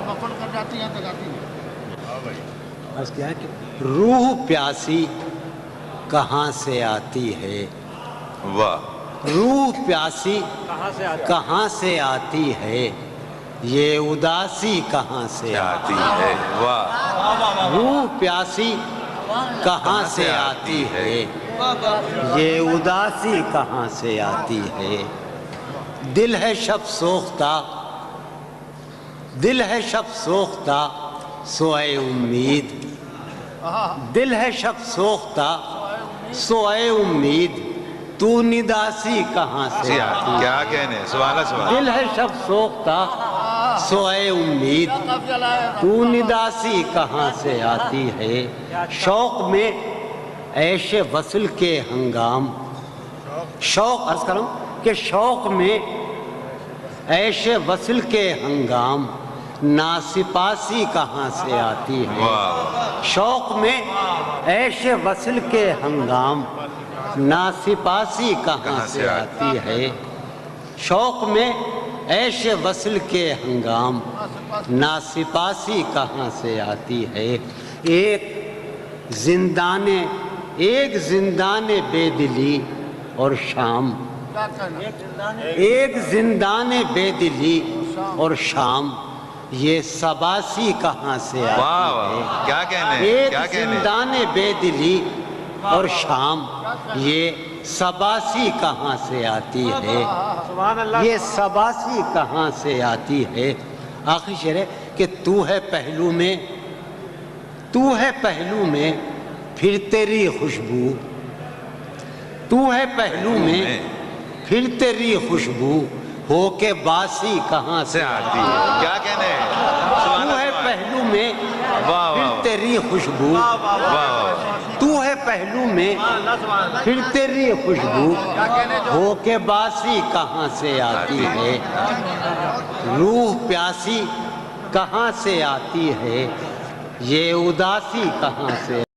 مفعول کر جاتی ہیں تو جاتی نہیں. بس کیا ہے کہ روح پیاسی کہاں سے آتی ہے. واہ. روح پیاسی کہاں سے آتی ہے، یہ اداسی کہاں سے آتی ہے. واہ. روح پیاسی کہاں سے آتی ہے، یہ اداسی کہاں سے آتی ہے. دل ہے شب سوختہ، دل ہے شب سوختہ سوئے امید. دل ہے شب سوختہ سوئے امید، تو نداسی کہاں سے آتی ہے. کیا کہنے، سوال سوال. دل ہے شب سوختہ سوئے امید، تو نداسی کہاں سے آتی ہے. شوق میں عیش وصل کے ہنگام، شوق عرض کروں کہ شوق میں عیش وصل کے ہنگام، ناسپاسی کہاں سے آتی ہے. شوق میں عیش وصل کے ہنگام، ناسپاسی کہاں سے آتی ہے. شوق میں عیش وصل کے ہنگام، ناسپاسی کہاں سے آتی ہے. ایک زندان بے دلی اور شام، ایک زندان بے دلی اور شام، یہ سباسی کہاں سے آتی ہے. کیا کہنے، ایک کیا کہنے. زندان بے دلی اور شام، یہ سباسی کہاں سے آتی ہے. یہ سباسی کہاں سے آتی ہے. آخری شعر ہے کہ تو ہے پہلو میں، تو ہے پہلو میں پھر تیری خوشبو. تو ہے پہلو میں پھر تیری خوشبو، ہو کے باسی کہاں سے آتی ہے. کیا کہنے. تو ہے پہلو میں پھر تیری خوشبو، تو ہے پہلو میں پھر تیری خوشبو، ہو کے باسی کہاں سے آتی ہے. روح پیاسی کہاں سے آتی ہے، یہ اداسی کہاں سے